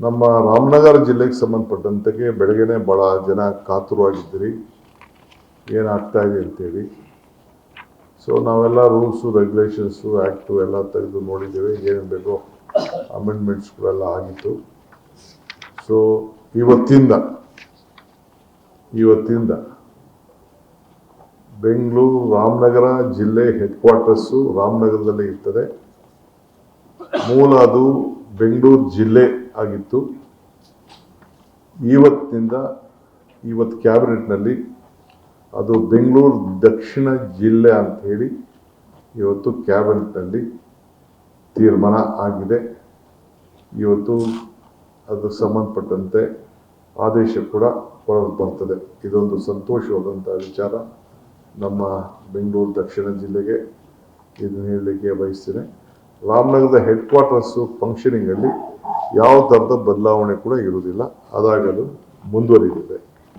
ನಮ್ಮ ರಾಮನಗರ ಜಿಲ್ಲೆಗೆ ಸಂಬಂಧಪಟ್ಟಂತೆಗೆ ಬೆಳಗ್ಗೆನೇ ಭಾಳ ಜನ ಕಾತುರವಾಗಿದ್ದೀರಿ ಏನಾಗ್ತಾ ಇದೆ ಅಂತೇಳಿ. ಸೊ ನಾವೆಲ್ಲ ರೂಲ್ಸು ರೆಗ್ಯುಲೇಷನ್ಸು ಆ್ಯಕ್ಟು ಎಲ್ಲ ತೆಗೆದು ನೋಡಿದ್ದೇವೆ, ಏನು ಬೇಕೋ ಅಮೆಂಡ್ಮೆಂಟ್ಸ್ಗಳೆಲ್ಲ ಆಗಿತ್ತು. ಸೊ ಇವತ್ತಿಂದ ಬೆಂಗಳೂರು ರಾಮನಗರ ಜಿಲ್ಲೆ ಹೆಡ್ ಕ್ವಾರ್ಟರ್ಸು ರಾಮನಗರದಲ್ಲೇ ಇರ್ತದೆ. ಮೂಲ ಅದು ಬೆಂಗಳೂರು ಜಿಲ್ಲೆ ಆಗಿತ್ತು. ಇವತ್ತು ಕ್ಯಾಬಿನೆಟ್ನಲ್ಲಿ ಅದು ಬೆಂಗಳೂರು ದಕ್ಷಿಣ ಜಿಲ್ಲೆ ಅಂತ ಹೇಳಿ ಇವತ್ತು ಕ್ಯಾಬಿನೆಟ್ನಲ್ಲಿ ತೀರ್ಮಾನ ಆಗಿದೆ. ಇವತ್ತು ಅದು ಸಂಬಂಧಪಟ್ಟಂತೆ ಆದೇಶ ಕೂಡ ಬರ್ತದೆ. ಇದೊಂದು ಸಂತೋಷವಾದಂಥ ವಿಚಾರ ನಮ್ಮ ಬೆಂಗಳೂರು ದಕ್ಷಿಣ ಜಿಲ್ಲೆಗೆ. ಇದನ್ನು ಹೇಳಲಿಕ್ಕೆ ಬಯಸ್ತೇನೆ. ರಾಮನಗರದ ಹೆಡ್ ಕ್ವಾರ್ಟರ್ಸು ಫಂಕ್ಷನಿಂಗಲ್ಲಿ ಯಾವ ಥರದ ಬದಲಾವಣೆ ಕೂಡ ಇರುವುದಿಲ್ಲ, ಅದಾಗಲು ಮುಂದುವರಿದಿದೆ.